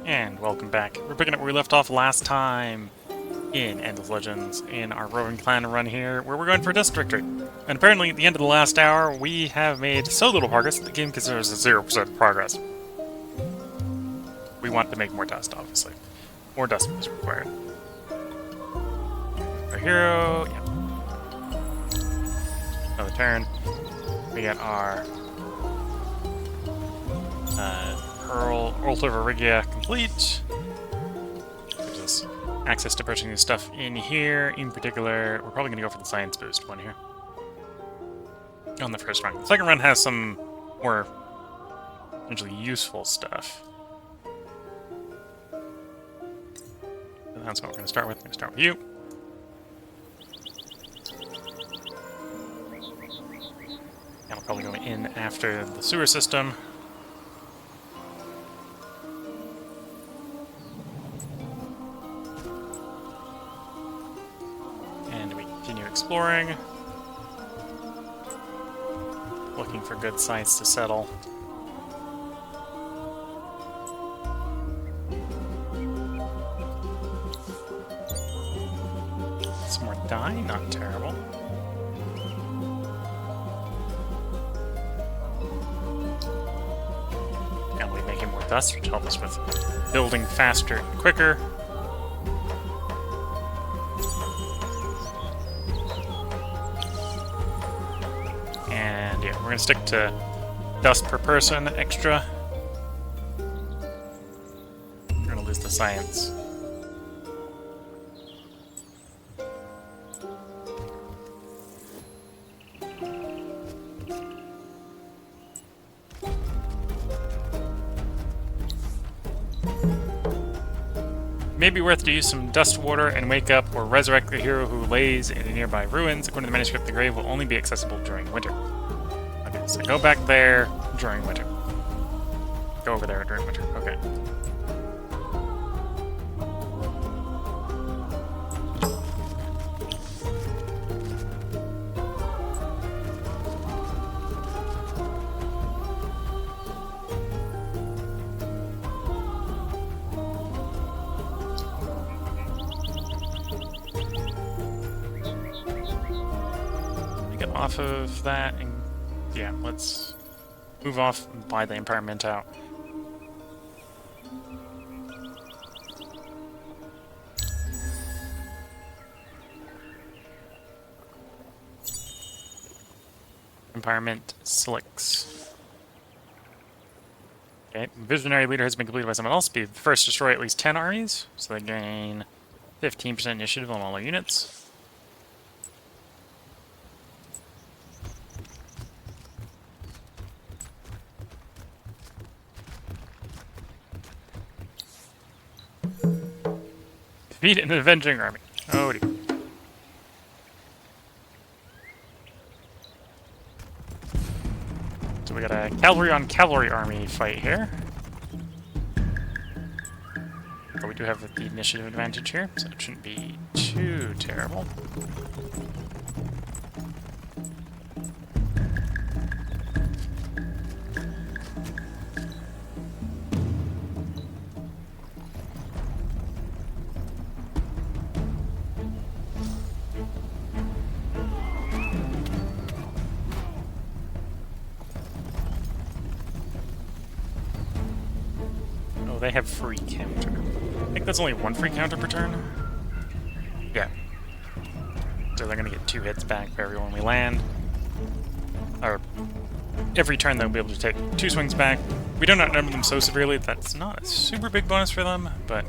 And welcome back. We're picking up where we left off last time in Endless Legends in our Roving Clan run here, where we're going for a Dust Victory. And apparently at the end of the last hour, we have made so little progress that the game considers us 0% progress. We want to make more dust, obviously. More dust is required. Our hero, yeah. Another turn. We get our Pearl Altar of Arigia complete. Gives us access to purchasing stuff in here. In particular, we're probably going to go for the Science Boost one here. On the first run. The second run has some more potentially useful stuff. So that's what we're going to start with. I'm going to start with you. And we'll probably go in after the sewer system. And we continue exploring. Looking for good sites to settle. Some more dye, not terrible. And we're making more dust, which helps us with building faster and quicker. And yeah, we're going to stick to dust per person extra. We're going to lose the science. Maybe worth to use some dust water and wake up or resurrect the hero who lays in the nearby ruins. According to the manuscript, the grave will only be accessible during winter. Okay, so go back there during winter. Go over there during winter. Okay. Get off of that and yeah, let's move off and buy the Empire Mint out. Empire Mint Slicks. Okay, Visionary Leader has been completed by someone else. Be first destroy at least 10 armies, so they gain 15% initiative on all their units. Defeat an avenging army. Oh dear. So we got a cavalry on cavalry army fight here. But we do have the initiative advantage here, so it shouldn't be too terrible. They have free counter. I think that's only one free counter per turn. Yeah. So they're gonna get 2 hits back for everyone we land. Or every turn they'll be able to take 2 swings back. We don't outnumber them so severely that's not a super big bonus for them, but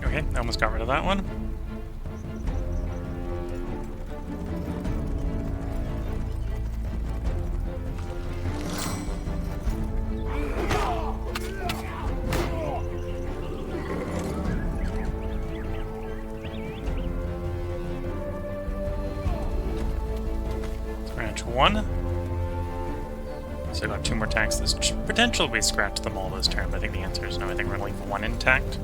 okay, I almost got rid of that one. 1. So I got 2 more tanks. There's potential we scratch them all this turn, but I think the answer is no. I think we're going to leave 1 intact.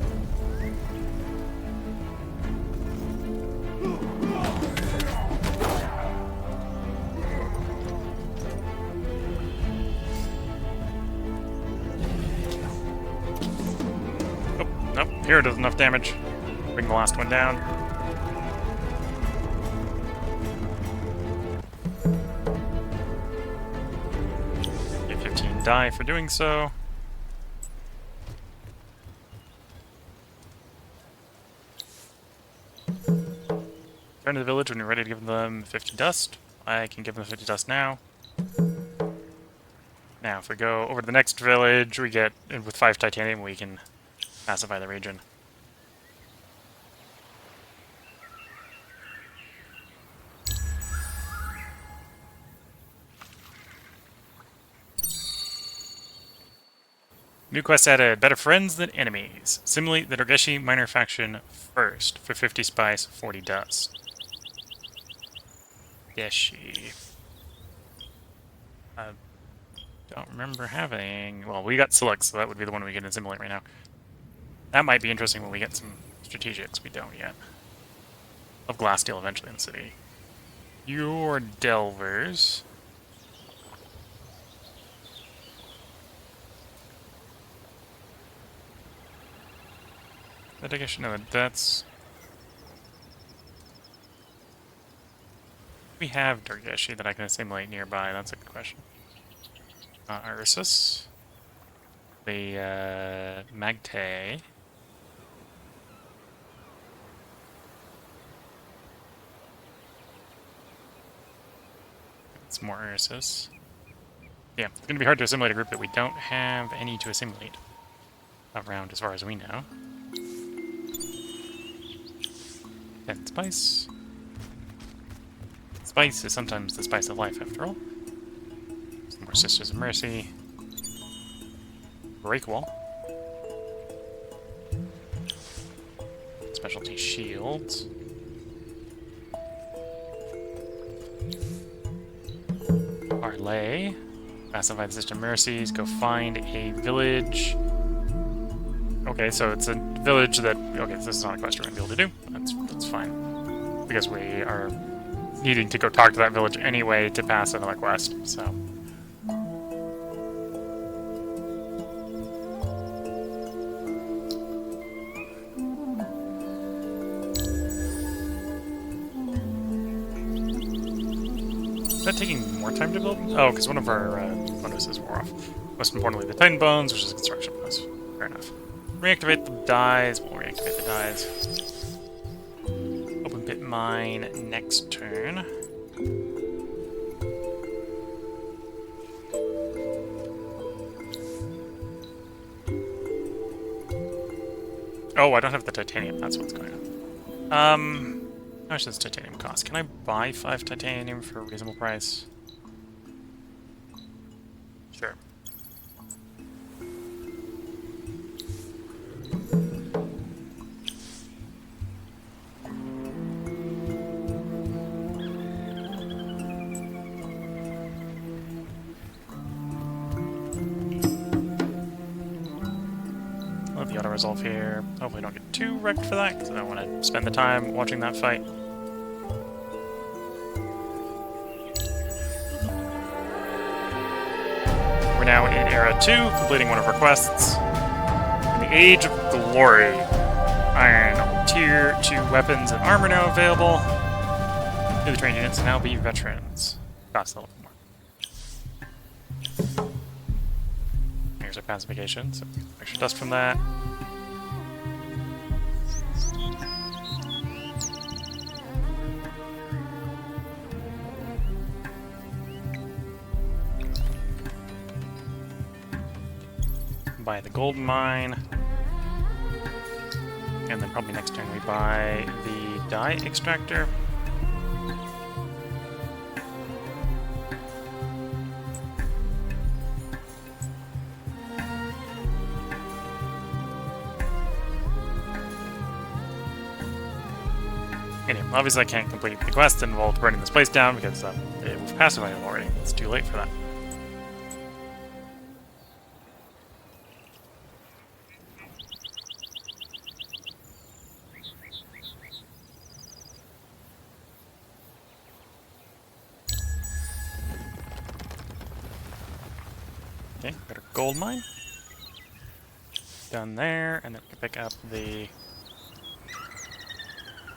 Oh, nope. Here does enough damage. Bring the last one down. Get 15 die for doing so. Return to the village when you're ready to give them 50 dust. I can give them 50 dust now. Now, if we go over to the next village, we get, with 5 titanium, we can pacify the region. New quest added, better friends than enemies. Simulate the Dorgeshi minor faction first, for 50 spice, 40 dust. Geshi. I don't remember having... Well, we got Select, so that would be the one we can assimilate right now. That might be interesting when we get some strategics. We don't yet. Of glass steel eventually in the city. Your Delvers. I think I should know that that's... We have Dorgeshi that I can assimilate nearby, that's a good question. Ursus. The, Magte. It's more Ursus. Yeah, it's gonna be hard to assimilate a group that we don't have any to assimilate around as far as we know. 10 spice. Spice is sometimes the spice of life, after all. Some more Sisters of Mercy. Break Wall. Specialty Shields. Parlay. Pacify the Sister Mercies. Go find a village. Okay, so it's a village that... Okay, this is not a quest we're going to be able to do. That's fine. Because we are needing to go talk to that village anyway to pass another quest, so... Is that taking more time to build? Oh, because one of our bonuses wore off. Most importantly, the Titan Bones, which is a construction bonus. Fair enough. Reactivate the dies. We'll reactivate the dies. Open pit mine next turn. Oh, I don't have the titanium. That's what's going on. How much does titanium cost? Can I buy 5 titanium for a reasonable price? Sure. Let the auto resolve here. Hopefully I don't get too wrecked for that, because I don't want to spend the time watching that fight. We're now in Era 2, completing one of our quests. In the Age of Glory. Iron Tier 2 weapons and armor now available. New trained units now be veterans. Cost a little more. Here's our pacification, so extra dust from that. Buy the gold mine. And then probably next turn we buy the dye extractor. Anyway, obviously I can't complete the quest involved burning this place down because We've pacified it already. It's too late for that. Okay, got a gold mine. Done there, and then we can pick up the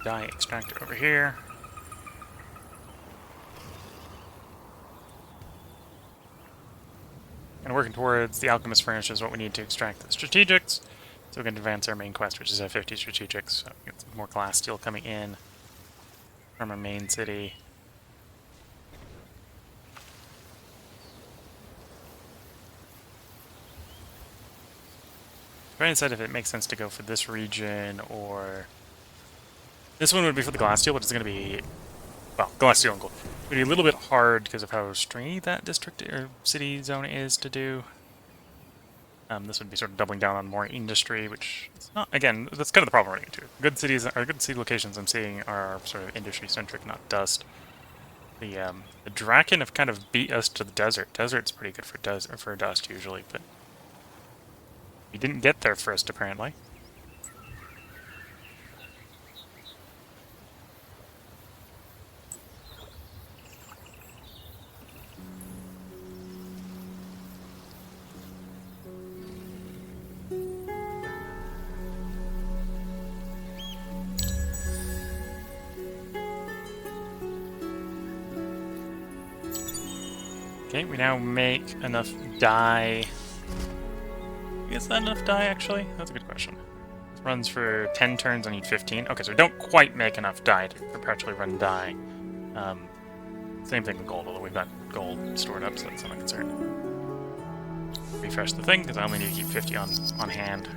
dye extractor over here. And working towards the alchemist furnishes what we need to extract the strategics, so we can advance our main quest, which is at 50 strategics. So we get some more glass steel coming in from our main city. I'm trying to decide if it makes sense to go for this region or... This one would be for the glass steel, but it's going to be... Well, glass steel and gold. It would be a little bit hard because of how stringy that district or city zone is to do. This would be sort of doubling down on more industry, which is not... Again, that's kind of the problem running into. Good cities, or good city locations I'm seeing are sort of industry-centric, not dust. The Draken have kind of beat us to the desert. Desert's pretty good for dust usually, but... We didn't get there first, apparently. Okay, we now make enough dye. Is that enough dye, actually? That's a good question. This runs for 10 turns, I need 15. Okay, so we don't quite make enough dye to perpetually run dye. Same thing with gold, although we've got gold stored up, so that's not a concern. Refresh the thing, because I only need to keep 50 on hand.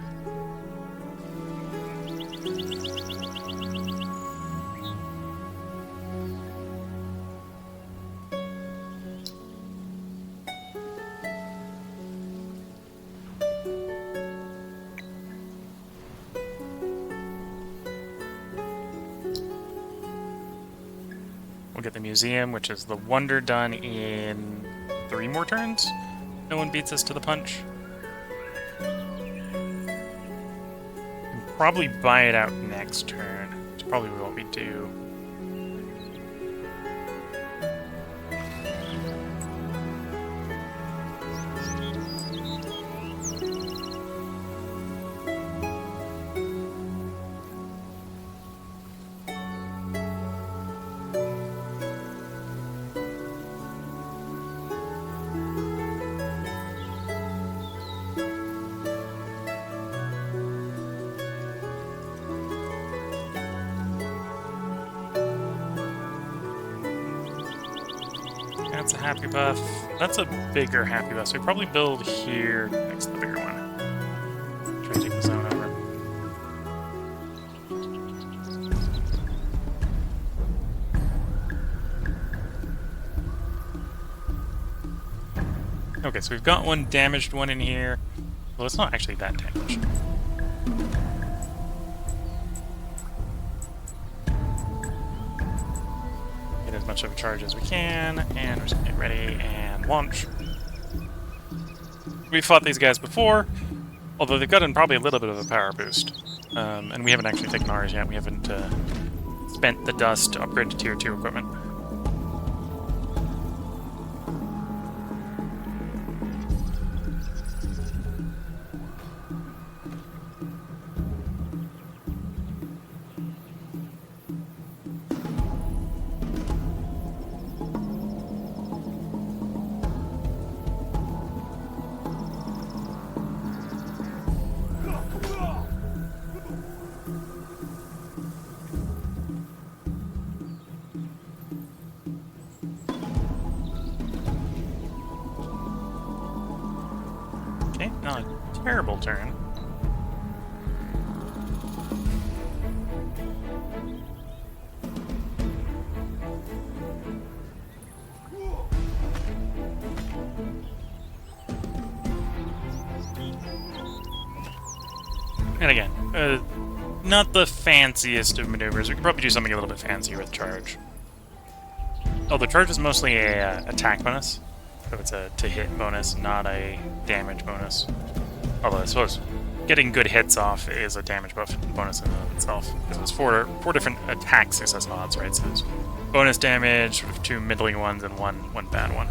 We'll get the museum, which is the wonder done in 3 more turns. No one beats us to the punch. Can probably buy it out next turn. It's probably what we do. That's a happy buff. That's a bigger happy buff, so we probably build here next to the bigger one. Try to take the zone over. Okay, so we've got one damaged one in here. Well, it's not actually that damaged. As much of a charge as we can, and we're just gonna get ready and launch. We've fought these guys before, although they've gotten probably a little bit of a power boost. And we haven't actually taken ours yet. We haven't spent the dust to upgrade to tier 2 equipment. Okay, not a terrible turn. And again, not the fanciest of maneuvers. We could probably do something a little bit fancier with charge. Oh, the charge is mostly a attack bonus. So it's a to-hit bonus, not a damage bonus. Although I suppose getting good hits off is a damage buff bonus in and of itself. Because there's four different attack success odds, right? So there's bonus damage, sort of 2 middling ones, and one bad one.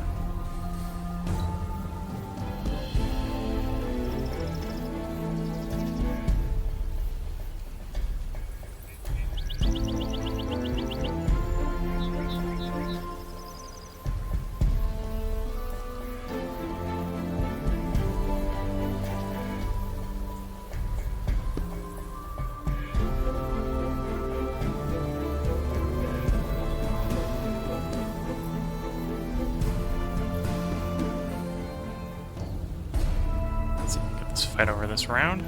Fight over this round.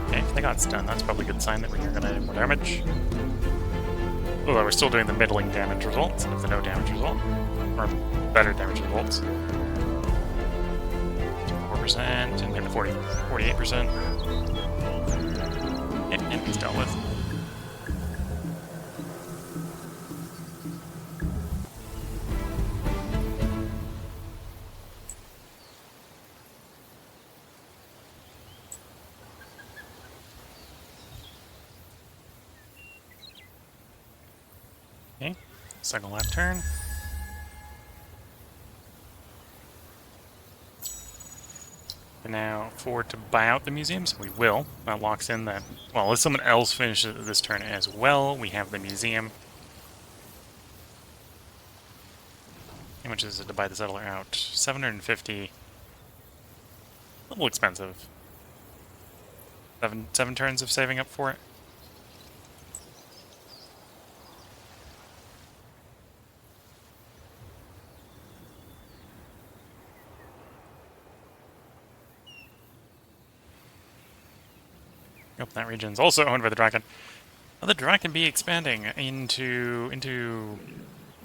Okay, if they got stunned, that's probably a good sign that we're gonna have more damage. Although we're still doing the middling damage result instead of the no damage result. Or better damage results. 4% and maybe 48%. Enemy's dealt with. Okay, second left turn. And now forward to buy out the museums. We will. That locks in that. Well, unless someone else finishes this turn as well, we have the museum. How much is it to buy the settler out? 750. A little expensive. Seven turns of saving up for it. Yep, that region's also owned by the Draken. Now, the Draken be expanding into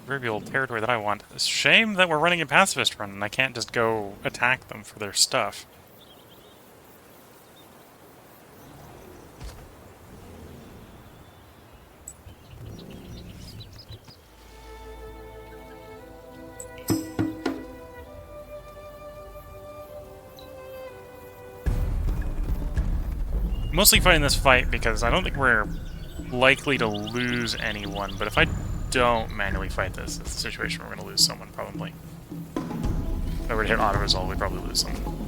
proverbial territory that I want. It's a shame that we're running a pacifist run and I can't just go attack them for their stuff. Mostly fighting this fight because I don't think we're likely to lose anyone, but if I don't manually fight this, it's a situation where we're going to lose someone, probably. If I were to hit auto-resolve, we'd probably lose someone.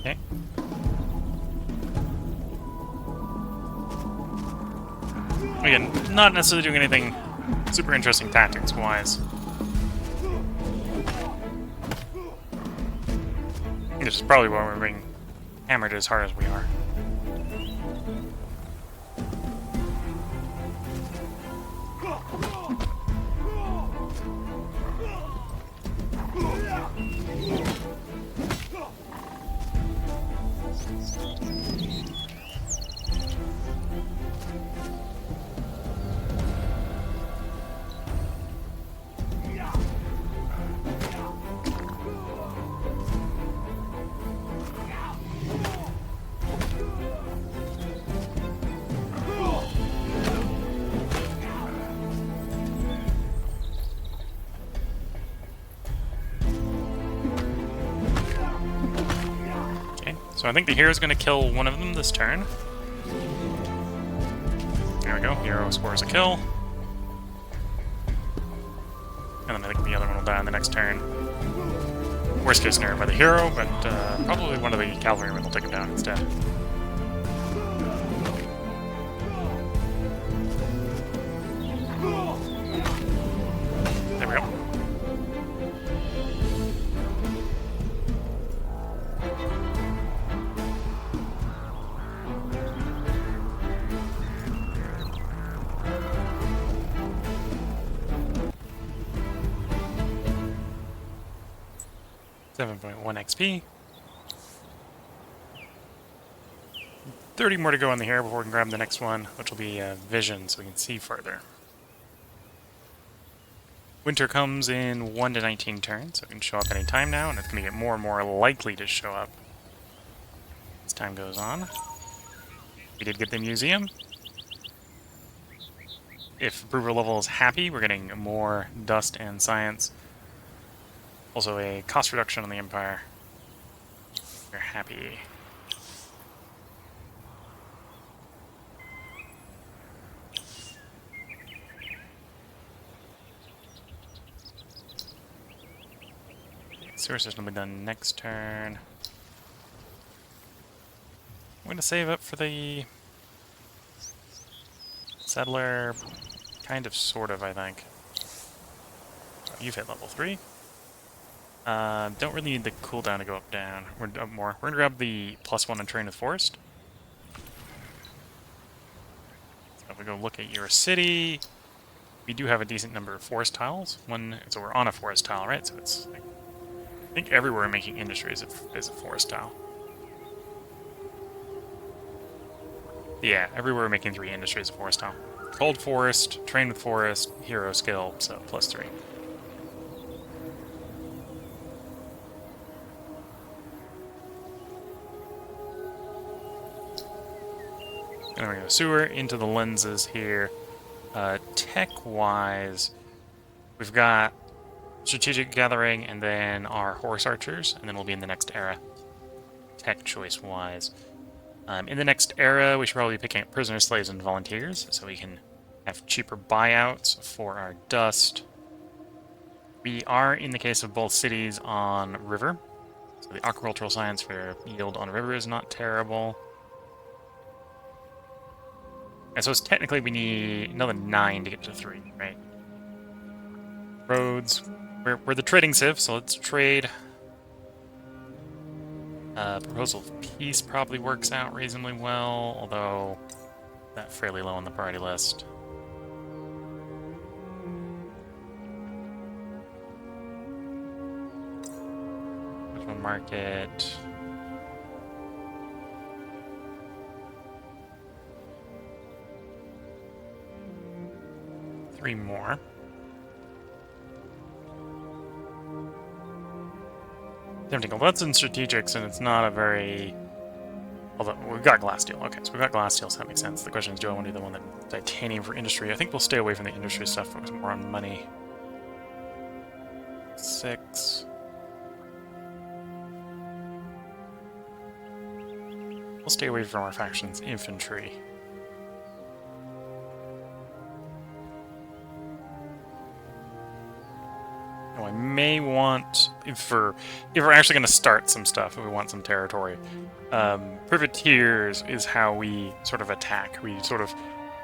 Okay. Again, not necessarily doing anything super interesting tactics-wise. This is probably why we're being hammered as hard as we are. So I think the hero's going to kill one of them this turn. There we go. Hero scores a kill. And then I think the other one will die on the next turn. Worst case scenario by the hero, but probably one of the cavalrymen will take him down instead. There we go. .1 XP. 30 more to go on the hero before we can grab the next one, which will be vision, so we can see further. Winter comes in 1 to 19 turns, so it can show up any time now, and it's going to get more and more likely to show up as time goes on. We did get the museum. If approval level is happy, we're getting more dust and science. Also a cost reduction on the Empire. We're happy. Sewer system will be done next turn. I'm going to save up for the settler, kind of, sort of, I think. You've hit level 3. Don't really need the cooldown to go up down. We're up more. We're going to grab the +1 on Terrain with Forest. So if we go look at your city, we do have a decent number of forest tiles. So we're on a forest tile, right? So it's, like, I think everywhere making industry is a forest tile. Yeah, everywhere making 3 industry is a forest tile. Cold Forest, Train with Forest, Hero Skill, so +3. And we're going to sewer into the lenses here. Tech-wise, we've got Strategic Gathering and then our Horse Archers, and then we'll be in the next era, tech choice-wise. In the next era, we should probably be picking up Prisoner Slaves and Volunteers, so we can have cheaper buyouts for our dust. We are, in the case of both cities, on River. So the Agricultural Science for yield on River is not terrible. I suppose technically we need another 9 to get to 3, right? Roads. We're the trading civ, so let's trade. Proposal of Peace probably works out reasonably well, although that's fairly low on the priority list. National Market. Three more. Tempting. Well, that's in strategics, and it's not a very... Although, we've got glass steel. Okay, so we've got glass steel, so that makes sense. The question is, do I want to do the one that titanium for industry? I think we'll stay away from the industry stuff, focus more on money. 6. We'll stay away from our faction's infantry. Oh, I may want, if we're actually going to start some stuff, if we want some territory, privateers is how we sort of attack. We sort of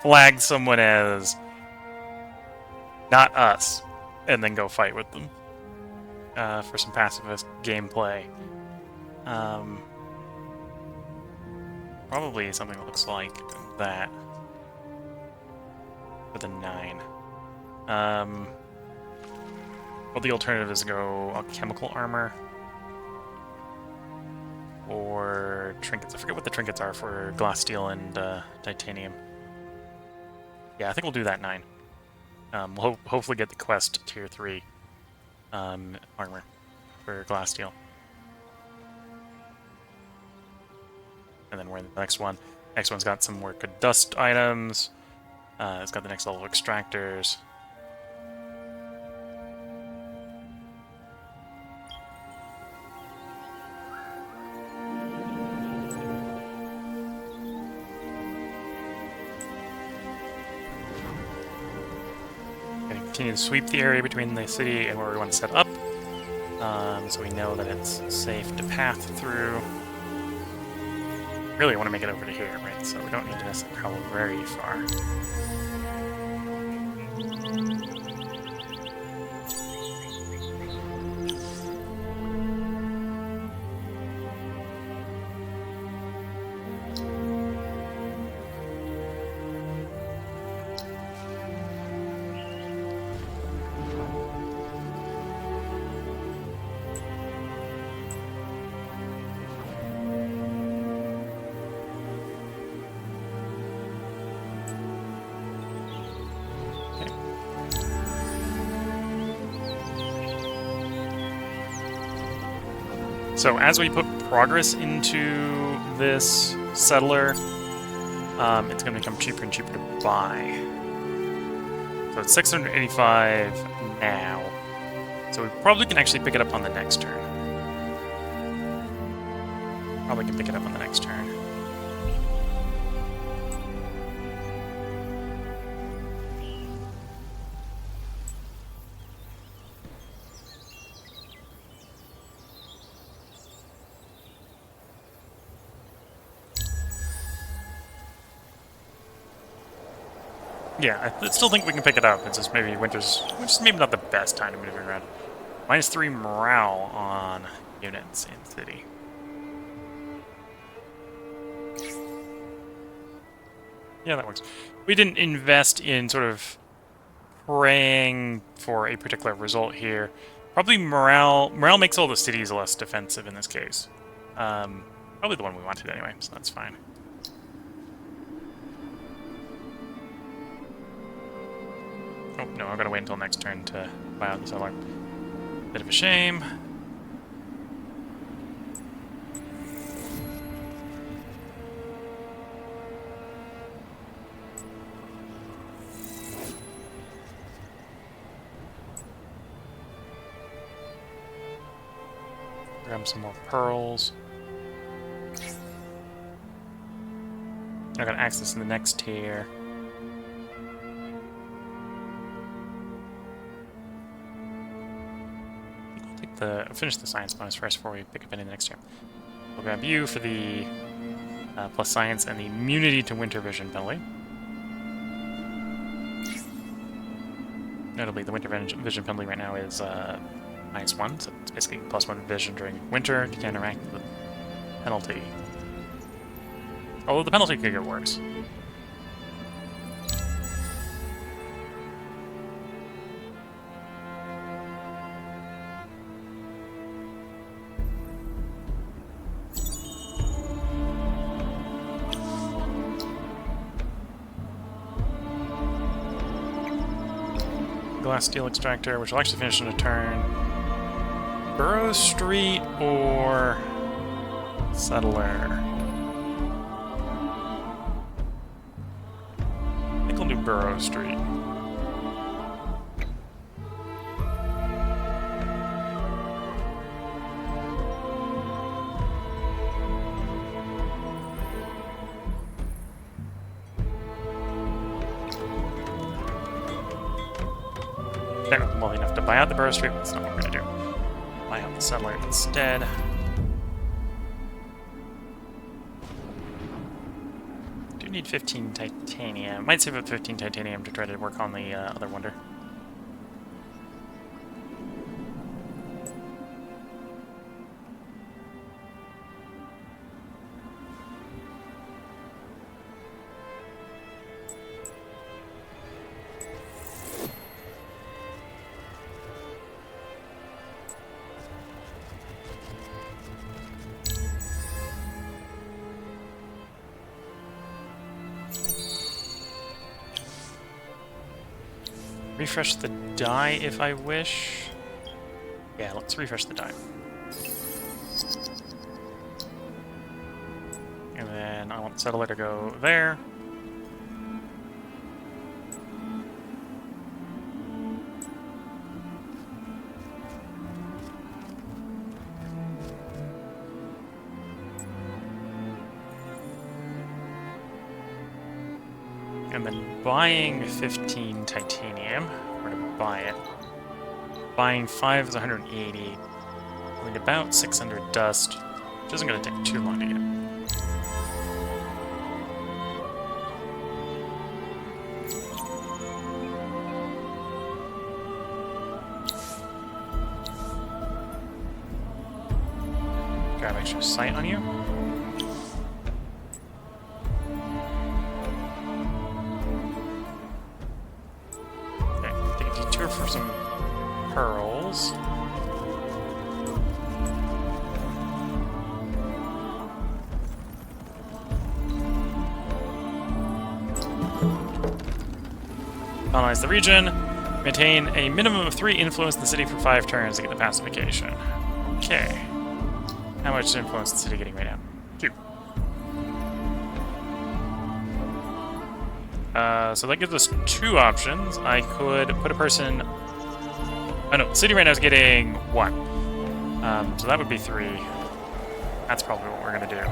flag someone as not us, and then go fight with them for some pacifist gameplay. Probably something that looks like that for the 9. Well, the alternative is to go chemical armor or trinkets. I forget what the trinkets are for glass, steel, and titanium. Yeah, I think we'll do that 9. We'll hopefully get the quest tier 3 armor for glass, steel. And then we're in the next one. Next one's got some more good dust items. It's got the next level of extractors. continue to sweep the area between the city and where we want to set up, so we know that it's safe to path through. Really want to make it over to here, right? So we don't need to necessarily travel very far. So as we put progress into this settler, it's going to become cheaper and cheaper to buy. So it's 685 now. So we probably can actually pick it up on the next turn. Probably can pick it up on the next turn. Yeah, I still think we can pick it up. It's just maybe winter's maybe not the best time to move around. -3 morale on units in city. Yeah, that works. We didn't invest in sort of praying for a particular result here. Probably morale makes all the cities less defensive in this case. Probably the one we wanted anyway, so that's fine. Oh, no, I've got to wait until next turn to buy out the settler. Bit of a shame. Grab some more pearls. I got access in the next tier. Finish the science bonus first before we pick up any in the next year. We'll grab you for the plus science and the immunity to winter vision penalty. Notably, the winter vision penalty right now is -1, so it's basically +1 vision during winter to counteract the penalty. Although the penalty could get worse. Glass steel extractor, which will actually finish in a turn. Burrow Street or Settler? I think I'll do Burrow Street. There, well enough to buy out the Burrow Street, that's not what we're going to do. Buy out the Settler instead. Do need 15 titanium. Might save up 15 titanium to try to work on the other wonder. Refresh the die if I wish. Yeah, let's refresh the die. And then I want the settler to go there. And then buying 15 titanium. We're going to buy it. Buying 5 is 180. We need about 600 dust, which isn't going to take too long to get. Grab extra sight on you. Okay, take a detour for some pearls. Colonize the region. Maintain a minimum of 3 influence in the city for 5 turns to get the pacification. Okay. How much influence is the city getting right now? 2. So that gives us 2 options. I could put a person... Oh no, the city right now is getting 1. So that would be 3. That's probably what we're going to do.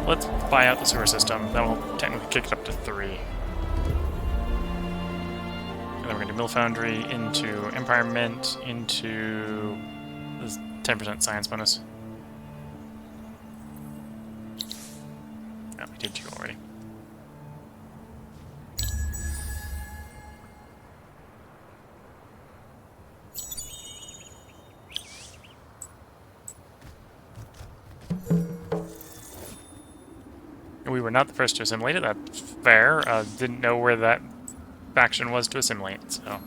Let's buy out the sewer system. That'll technically kick it up to 3. And then we're going to Mill Foundry into Empire Mint into this 10% science bonus. Oh, we did 2 already. We were not the first to assimilate it, that's fair. Didn't know where that faction was to assimilate, so...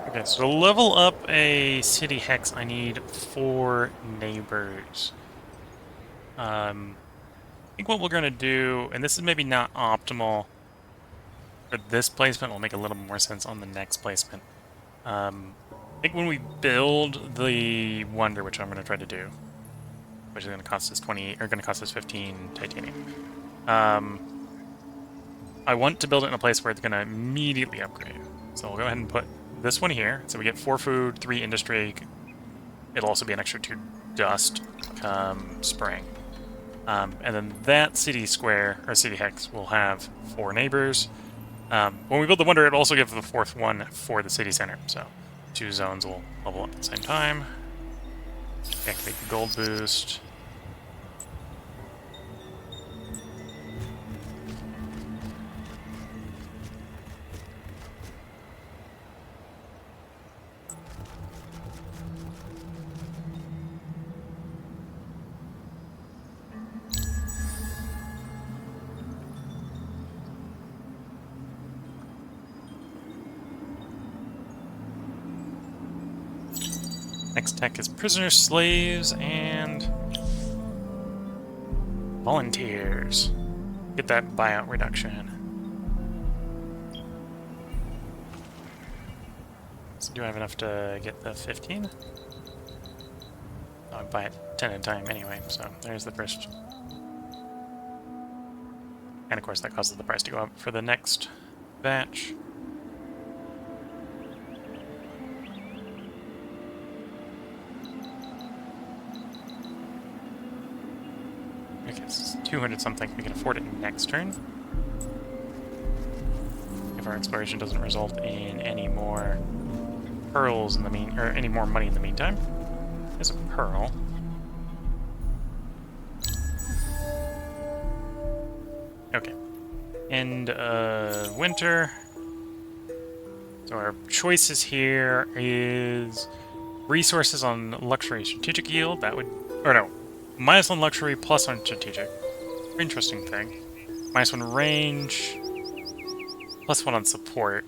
Okay, so to level up a city hex, I need 4 neighbors. I think what we're going to do, and this is maybe not optimal for this placement, will make a little more sense on the next placement. I think when we build the Wonder, which I'm going to try to do, which is going to cost us 20, or going to cost us 15 titanium, I want to build it in a place where it's going to immediately upgrade. So we'll go ahead and put this one here, so we get 4 food, 3 industry. It'll also be an extra 2 dust spring. And then that city square, or city hex, will have 4 neighbors. When we build the Wonder, it'll also give the 4th one for the city center, so 2 zones will level up at the same time. Activate the gold boost. Next tech is prisoners, slaves, and volunteers. Get that buyout reduction. So do I have enough to get the 15? Oh, I buy it 10 at a time anyway, so there's the first. And of course that causes the price to go up for the next batch. Okay, it's 200 something. We can afford it next turn. If our exploration doesn't result in any more pearls in the or any more money in the meantime. There's a pearl. Okay. End of winter. So our choices here is resources on luxury strategic yield. That would, or no, -1 luxury, +1 strategic. Interesting thing. -1 range, +1 on support,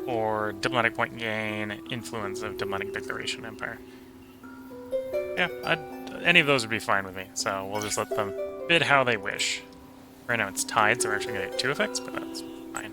or diplomatic point gain, influence of diplomatic declaration empire. Yeah, any of those would be fine with me, so we'll just let them bid how they wish. Right now it's tied, so we're actually going to get 2 effects, but that's fine.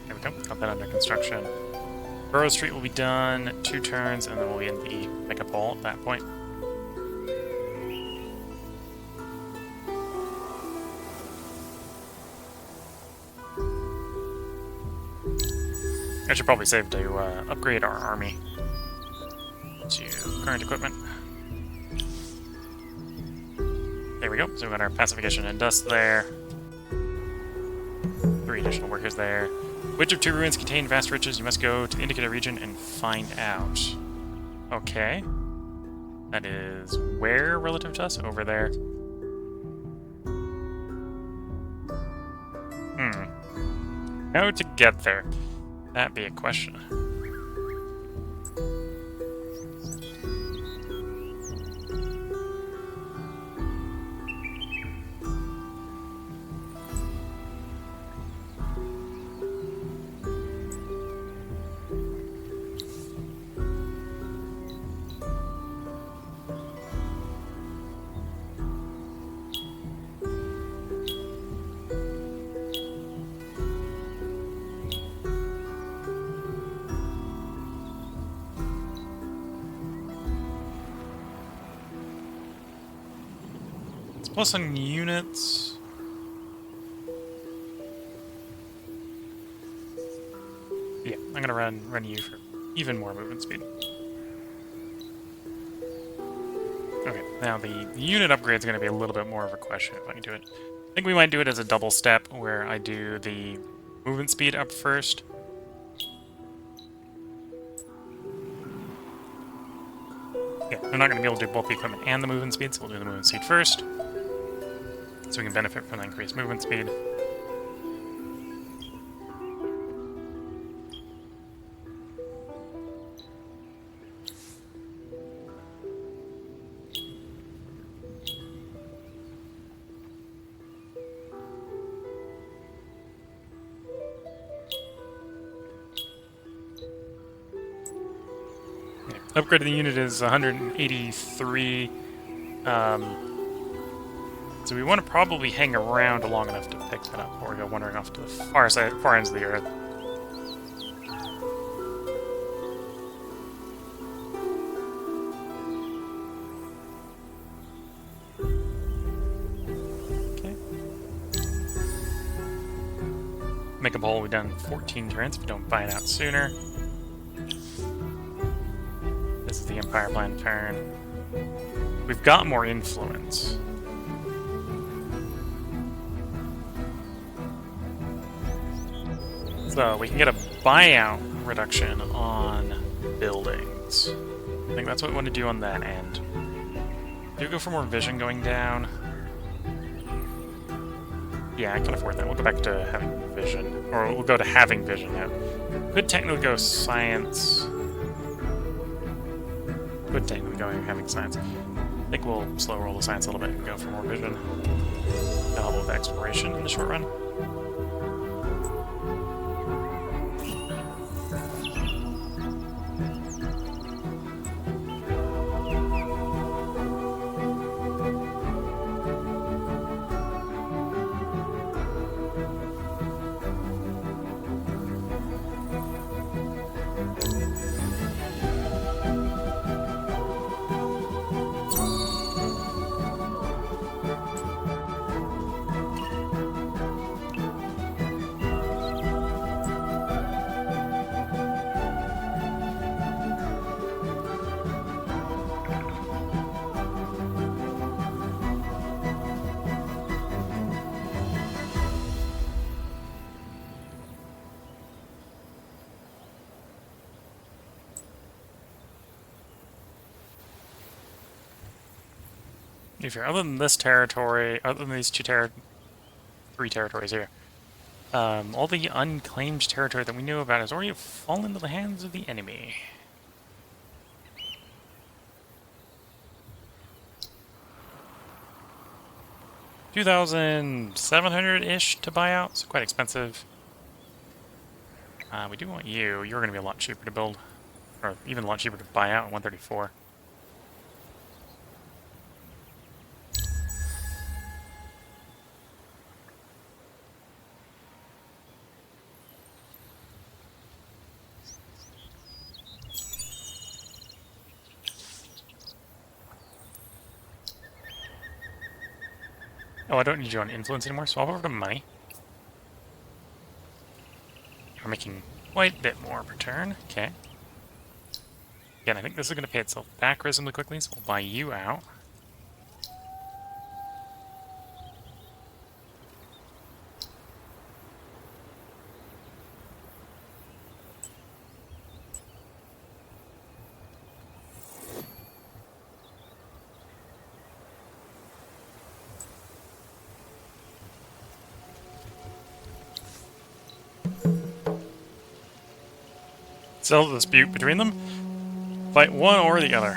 There we go, got that under construction. Burrow Street will be done 2 turns, and then we'll be in the pickup hole at that point. I should probably save to upgrade our army to current equipment. There we go, so we got our pacification and dust there. 3 additional workers there. Which of 2 ruins contain vast riches? You must go to the indicated region and find out. Okay. That is where relative to us? Over there. How to get there? That'd be a question. Plus on units. Yeah, I'm gonna run you for even more movement speed. Okay, now the unit upgrade is gonna be a little bit more of a question if I can do it. I think we might do it as a double step where I do the movement speed up first. Yeah, we're not gonna be able to do both the equipment and the movement speed, so we'll do the movement speed first. So we can benefit from the increased movement speed. Yeah. Upgrade of the unit is 183. So we want to probably hang around long enough to pick that up before we go wandering off to the far ends of the earth. Okay. Make a bowl, we've done 14 turns if we don't buy it out sooner. This is the Empire Plan turn. We've got more influence. So we can get a buyout reduction on buildings. I think that's what we want to do on that end. Do we go for more vision going down? Yeah, I can afford that. We'll go back to having vision. Or we'll go to having vision now. Could technically go science. Could technically go having science. I think we'll slow roll the science a little bit and go for more vision. That'll help with exploration in the short run. If you're other than this territory, other than these two 3 territories here. All the unclaimed territory that we knew about has already fallen into the hands of the enemy. 2,700-ish to buy out, so quite expensive. We do want you. You're going to be a lot cheaper to build, or even a lot cheaper to buy out at 134. Oh, I don't need you on influence anymore, so I'll go over to money. We're making quite a bit more per turn. Okay. Again, I think this is going to pay itself back reasonably quickly, so we'll buy you out. Settle the dispute between them. Fight one or the other.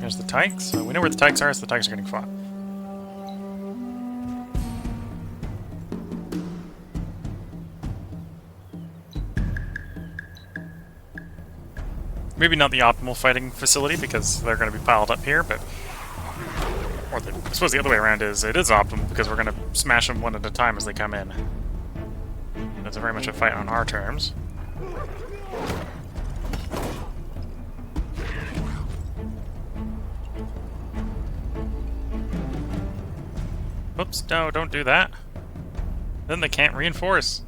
Here's the Tykes. So we know where the Tykes are, so the Tykes are getting fought. Maybe not the optimal fighting facility because they're going to be piled up here, but... Or I suppose the other way around is it is optimal because we're going to smash them one at a time as they come in. It's very much a fight on our terms. Oops, no, don't do that. Then they can't reinforce.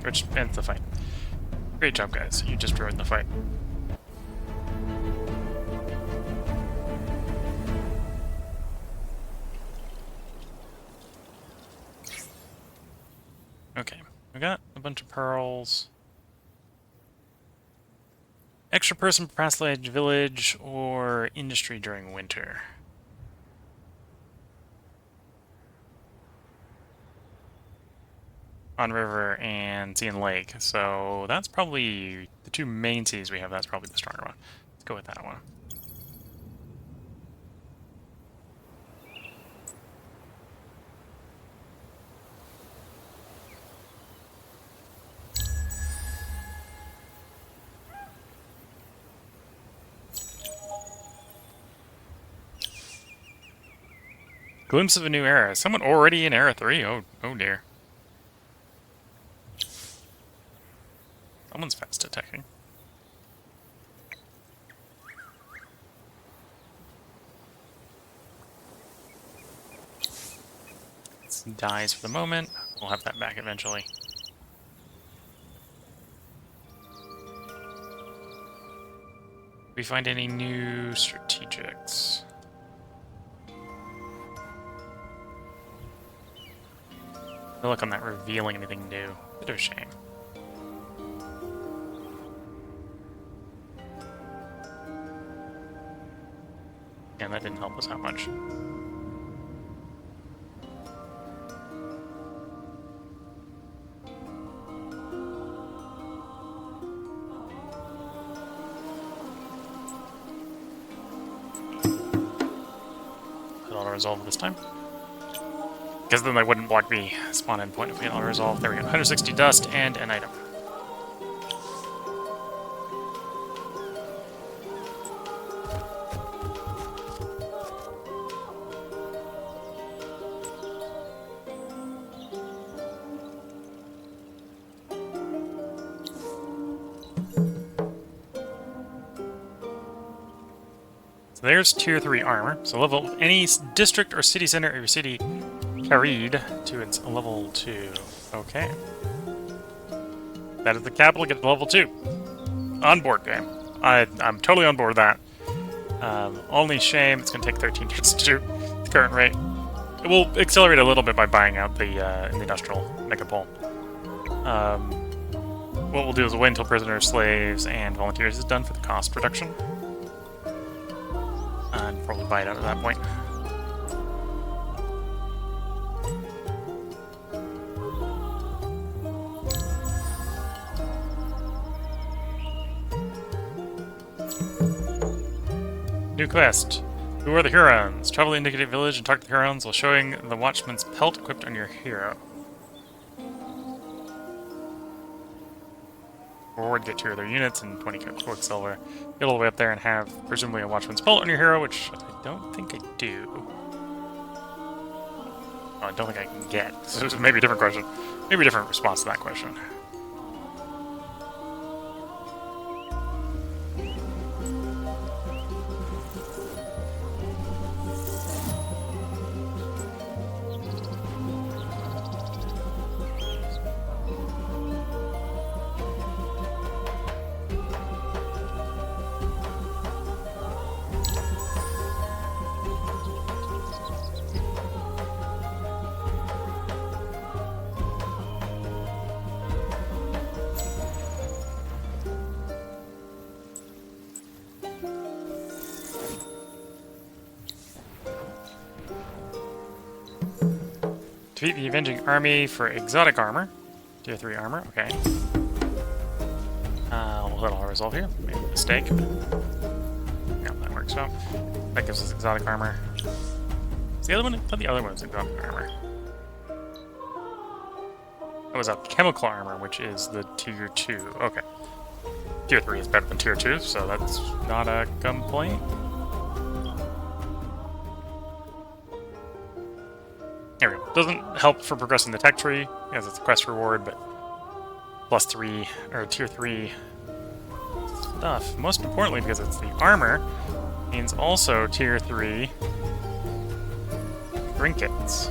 Which ends the fight. Great job, guys. You just ruined the fight. Okay, we got a bunch of pearls. Extra person per pastelage village or industry during winter. On river and sea and lake, so that's probably the two main seas we have. That's probably the stronger one. Let's go with that one. Glimpse of a new era. Someone already in era 3? Oh dear. Someone's fast attacking. This dies for the moment. We'll have that back eventually. We find any new strategics? No luck on that revealing anything new. Bit of a shame. And that didn't help us out much. Put auto-resolve this time. Because then they wouldn't block the spawn endpoint if we had auto-resolve. There we go. 160 dust and an item. So there's tier 3 armor. So level any district or city center of your city carried to its level 2. Okay. That is the capital, get to level 2. On board game. I'm totally on board with that. Only shame it's going to take 13 turns to do the current rate. It will accelerate a little bit by buying out the industrial megapole. What we'll do is we'll wait until prisoners, slaves, and volunteers is done for the cost reduction. And probably buy it out at that point. New quest. Who are the Hurons? Travel the indicated village and talk to the Hurons while showing the watchman's pelt equipped on your hero. Forward, get 2 of their units and 20 quicksilver. Get all the way up there and have presumably a watchman's pelt on your hero, which I don't think I do. Oh, I don't think I can get. So this is maybe a different question. Maybe a different response to that question. Defeat the Avenging Army for exotic armor. Tier 3 armor, okay. We'll let all resolve here. Made a mistake. Yeah, that works out. That gives us exotic armor. Is the other one? I thought the other one was exotic armor. That was a chemical armor, which is the tier 2. Okay. Tier 3 is better than tier 2, so that's not a complaint. There we go. Doesn't help for progressing the tech tree, as it's a quest reward, but +3, or tier 3 stuff. Most importantly, because it's the armor, means also tier 3 trinkets.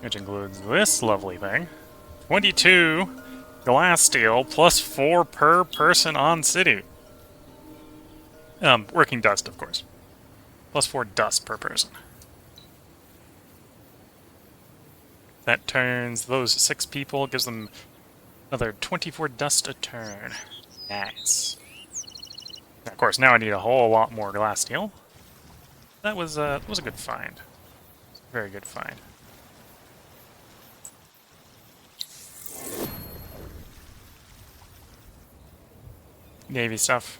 Which includes this lovely thing. 22 glass steel, +4 per person on city. Working dust, of course. +4 dust per person. That turns those 6 people, gives them another 24 dust a turn. Nice. Of course, now I need a whole lot more glass steel. That was a good find. Very good find. Navy stuff.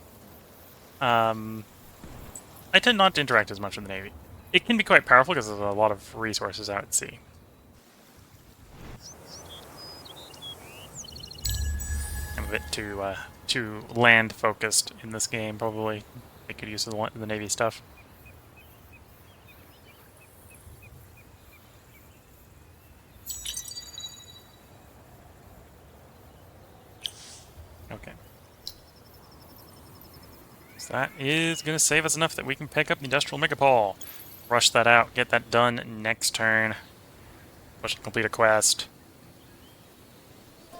I tend not to interact as much with the Navy. It can be quite powerful because there's a lot of resources out at sea. I'm a bit too land focused in this game, probably. I could use the Navy stuff. Okay. So that is going to save us enough that we can pick up the Industrial Megapole. Rush that out, get that done next turn. Push to complete a quest.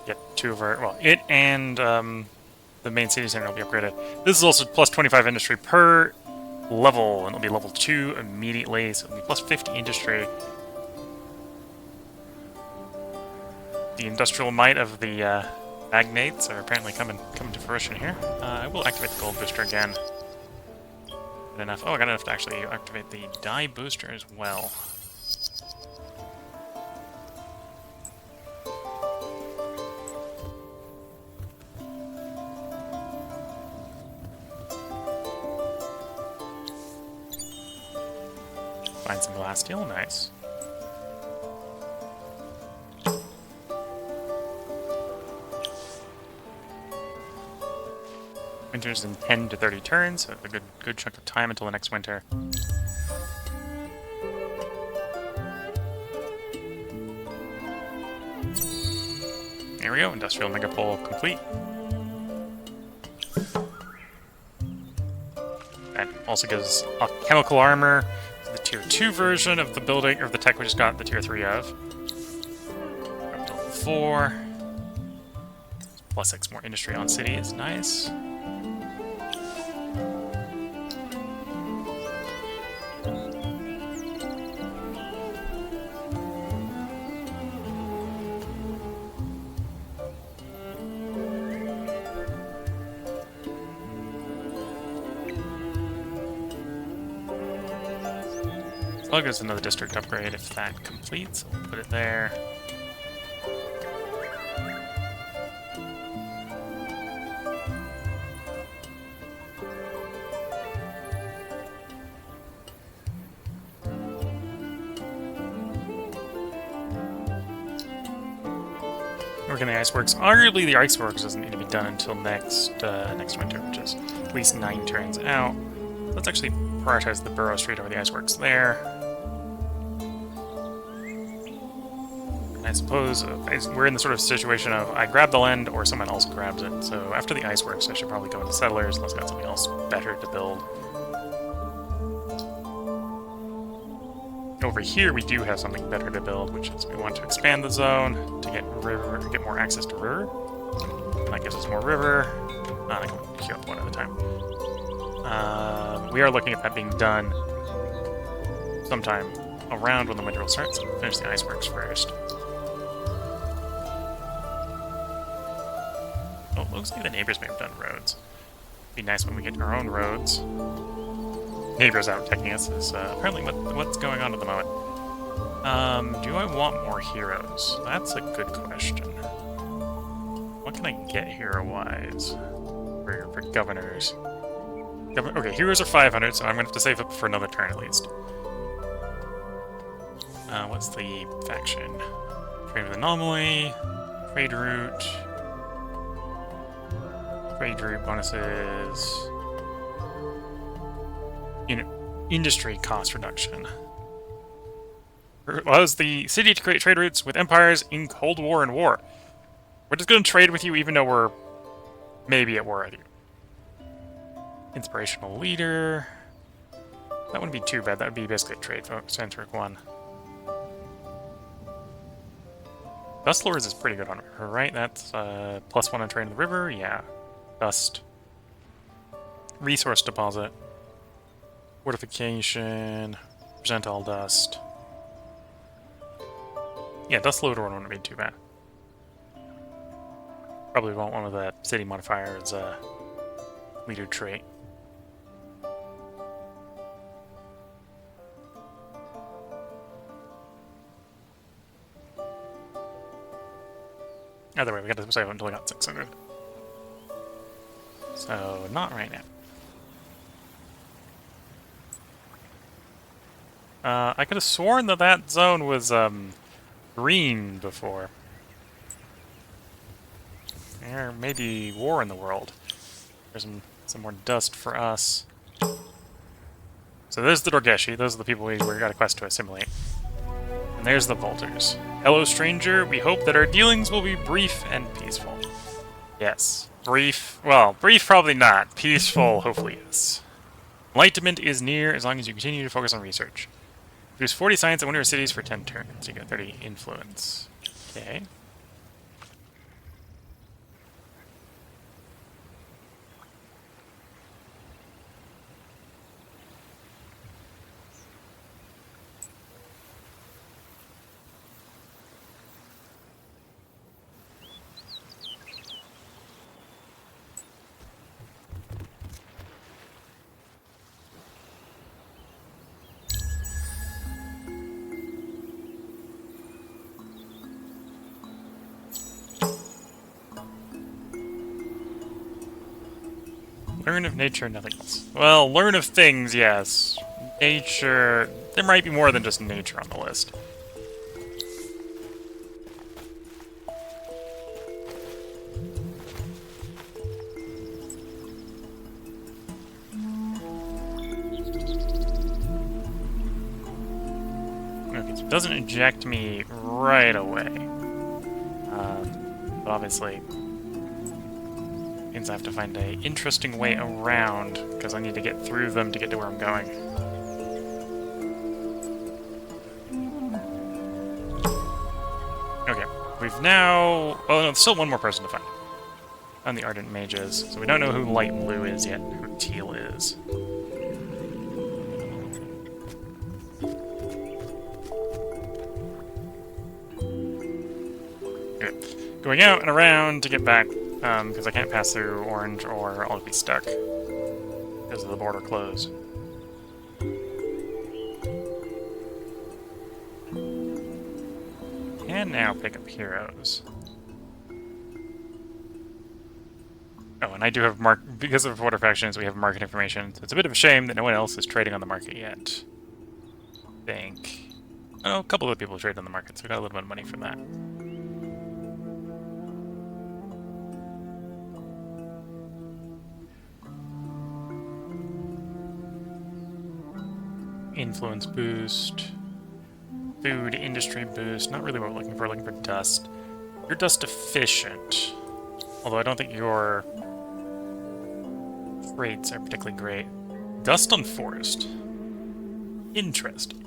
Get 2 of our... well, it and the main city center will be upgraded. This is also +25 industry per level, and it'll be level 2 immediately, so it'll be +50 industry. The industrial might of the magnates are apparently coming to fruition here. I will activate the gold booster again. Good enough. Oh, I got enough to actually activate the die booster as well. Find some glass steel, nice. Winter's in 10 to 30 turns, so a good chunk of time until the next winter. There we go, Industrial Megapole complete. That also gives a chemical armor, the tier 2 version of the building, or the tech we just got the tier 3 of. Up to level 4. +6 more industry on city is nice. Bug is another district upgrade if that completes. We'll put it there. Working the iceworks. Arguably, the iceworks doesn't need to be done until next winter, which is at least 9 turns out. Let's actually prioritize the Burrow Street over the iceworks there. And I suppose we're in the sort of situation of I grab the land or someone else grabs it. So after the iceworks, I should probably go into settlers unless I've got something else better to build. Over here, we do have something better to build, which is we want to expand the zone to get more access to river. That gives us more river. I can queue up one at a time. We are looking at that being done sometime around when the winter will start, so we'll finish the iceworks first. Oh, looks like the neighbors may have done roads. Be nice when we get our own roads. Neighbors out attacking us is apparently what's going on at the moment. Do I want more heroes? That's a good question. What can I get hero-wise for governors? Okay, heroes are 500, so I'm going to have to save up for another turn at least. What's the faction? Trade with Anomaly, Trade Route bonuses, industry cost reduction. Allows the city to create trade routes with empires in Cold War and war. We're just going to trade with you even though we're maybe at war with you. Inspirational leader. That wouldn't be too bad. That would be basically a trade-centric one. Dust Lords is pretty good on her, right? That's +1 on trade in the river. Yeah. Dust. Resource deposit. Fortification. Present all dust. Yeah, Dust Lord wouldn't be too bad. Probably want one of the city modifiers leader trait. Either way, we got to save until we got 600. So, not right now. I could have sworn that that zone was green before. There may be war in the world. There's some more dust for us. So there's the Dorgeshi. Those are the people we got a quest to assimilate. And there's the Volters. Hello, stranger. We hope that our dealings will be brief and peaceful. Yes. Brief. Well, brief probably not. Peaceful, hopefully yes. Enlightenment is near as long as you continue to focus on research. Produce 40 science at one of your cities for 10 turns. You get 30 influence. Okay. Learn of nature, nothing else. Well, learn of things, yes. Nature... There might be more than just nature on the list. Okay, so it doesn't eject me right away. But obviously... means I have to find an interesting way around, because I need to get through them to get to where I'm going. Okay, we've now... Oh, no, there's still one more person to find. On the Ardent Mages. So we don't know who Light Blue is yet, who Teal is. Okay. Going out and around to get back. Because I can't pass through Orange or I'll be stuck because of the border closed. can now pick up heroes. Oh, and I do have because of what our faction is, we have market information. So it's a bit of a shame that no one else is trading on the market yet. I think. Oh, a couple of people trade on the market, so we got a little bit of money from that. Influence boost. Food industry boost. Not really what we're looking for. We're looking for dust. You're dust efficient. Although I don't think your traits are particularly great. Dust on forest. Interesting.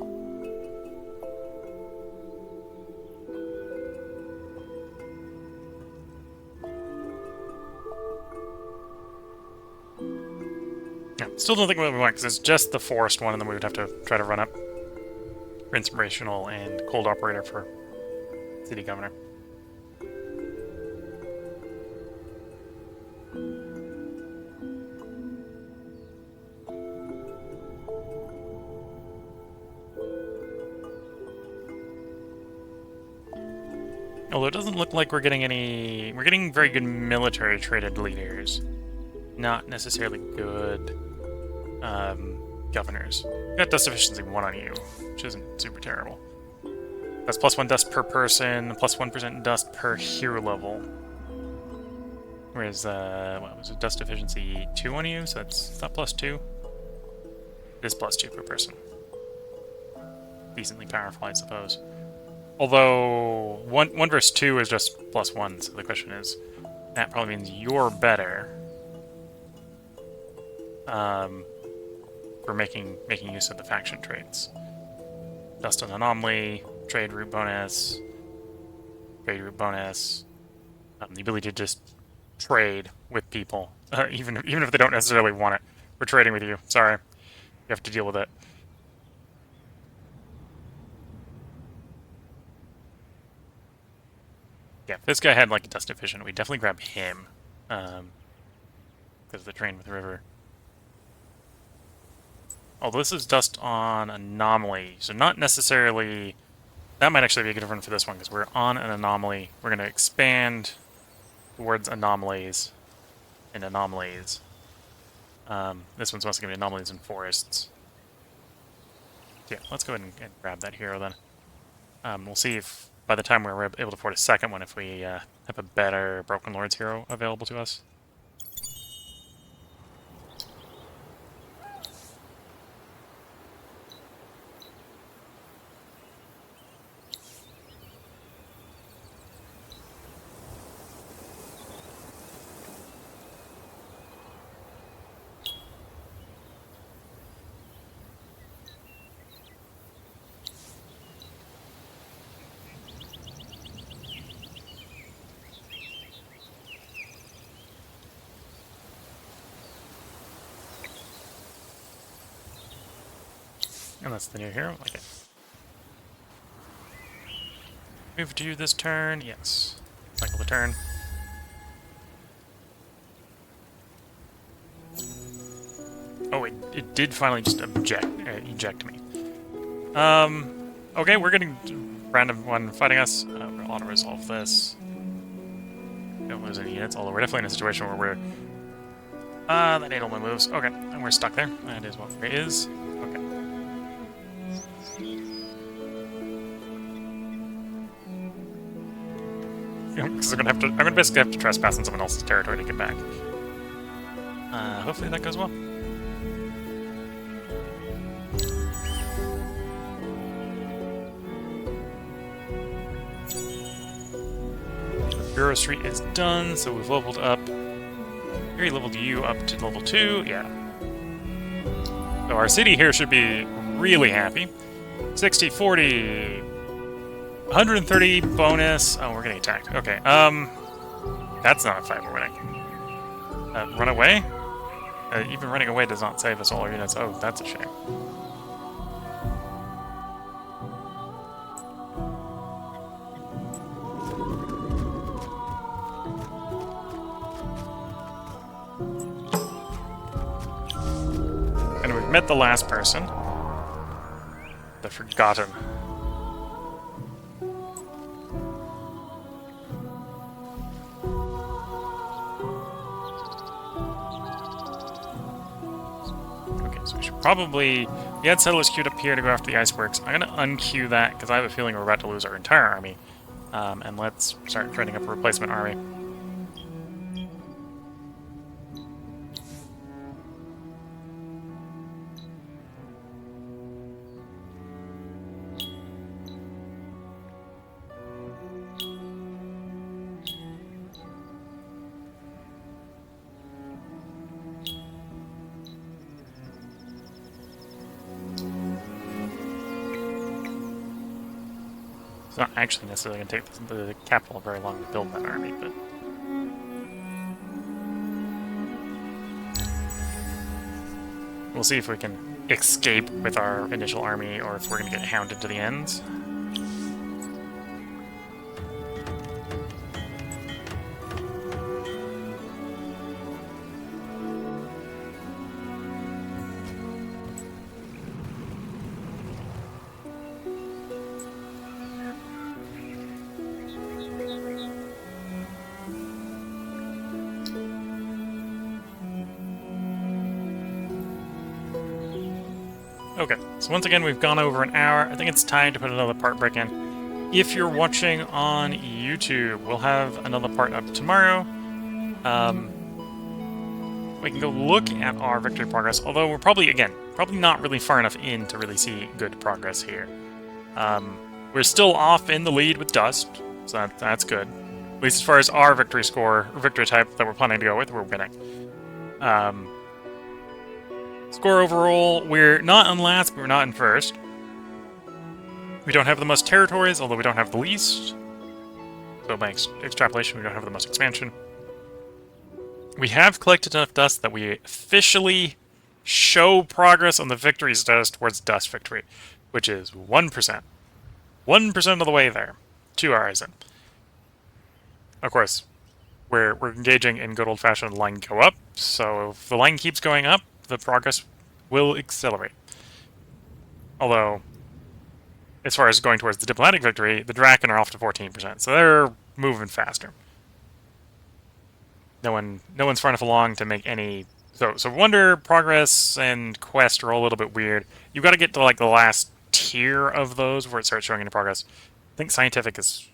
Yeah, still don't think we want, because it's just the forest one, and then we would have to try to run up for inspirational and cold operator for city governor. Although it doesn't look like we're getting any... We're getting very good military-traded leaders. Not necessarily good governors. We got dust efficiency 1 on you, which isn't super terrible. That's +1 dust per person, +1% dust per hero level. Whereas, what was it, dust efficiency 2 on you, so that's not +2. It is +2 per person. Decently powerful, I suppose. Although, 1 versus 2 is just +1, so the question is, that probably means you're better. For making use of the faction traits. Dust on anomaly, trade route bonus, the ability to just trade with people, even if they don't necessarily want it. We're trading with you. Sorry, you have to deal with it. Yeah, if this guy had like a dust efficient, we'd definitely grab him, because of the train with the river. Although this is dust on anomaly, so not necessarily... That might actually be a good one for this one, because we're on an anomaly. We're going to expand towards anomalies and anomalies. This one's mostly going to be anomalies and forests. Yeah, let's go ahead and grab that hero then. We'll see if, by the time we're able to afford a second one, if we have a better Broken Lords hero available to us. And that's the new hero. Okay. Move to this turn. Yes. Cycle the turn. Oh, it did finally just eject me. Okay, we're getting random one fighting us. We'll auto-resolve this. Don't lose any units, although we're definitely in a situation where we're... that Edelman moves. Okay, and we're stuck there. That is what it is. Okay. Because I'm gonna basically have to trespass on someone else's territory to get back. Hopefully that goes well. Bureau Street is done, so we've leveled up. Here, leveled you up to level 2. Yeah. So our city here should be really happy. 60, 40, 130 bonus. Oh, we're getting attacked. Okay. That's not a fight we're winning. Run away? Even running away does not save us all our units. Oh, that's a shame. And we've met the last person. The Forgotten. probably... We had settlers queued up here to go after the iceworks. I'm going to unqueue that, because I have a feeling we're about to lose our entire army. And let's start training up a replacement army. It's not actually necessarily going to take the capital very long to build that army, but... We'll see if we can escape with our initial army, or if we're going to get hounded to the end. Okay, so once again, we've gone over an hour. I think it's time to put another part break in. If you're watching on YouTube, we'll have another part up tomorrow. We can go look at our victory progress, although we're probably not really far enough in to really see good progress here. We're still off in the lead with Dust, so that's good. At least as far as our victory score, or victory type that we're planning to go with, we're winning. Score overall, we're not in last, but we're not in first. We don't have the most territories, although we don't have the least. So by extrapolation, we don't have the most expansion. We have collected enough dust that we officially show progress on the victory status towards dust victory, which is 1%. 1% of the way there. 2 hours in. Of course, we're engaging in good old-fashioned line go up, so if the line keeps going up, the progress will accelerate. Although, as far as going towards the diplomatic victory, the Draken are off to 14%, so they're moving faster. No one's far enough along to make any... So Wonder, Progress, and Quest are all a little bit weird. You've got to get to, like, the last tier of those before it starts showing any progress. I think Scientific is...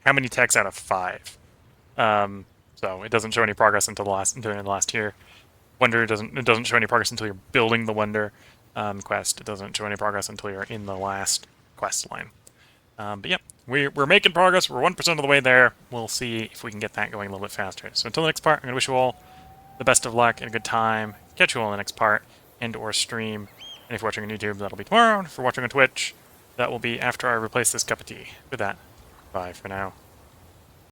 how many techs out of 5? So it doesn't show any progress until the last tier. Wonder it doesn't show any progress until you're building the Wonder. Quest, it doesn't show any progress until you're in the last quest line. But yeah, we're making progress. We're 1% of the way there. We'll see if we can get that going a little bit faster. So until the next part, I'm going to wish you all the best of luck and a good time. Catch you all in the next part and/or stream. And if you're watching on YouTube, that'll be tomorrow. And if you're watching on Twitch, that will be after I replace this cup of tea. With that, bye for now.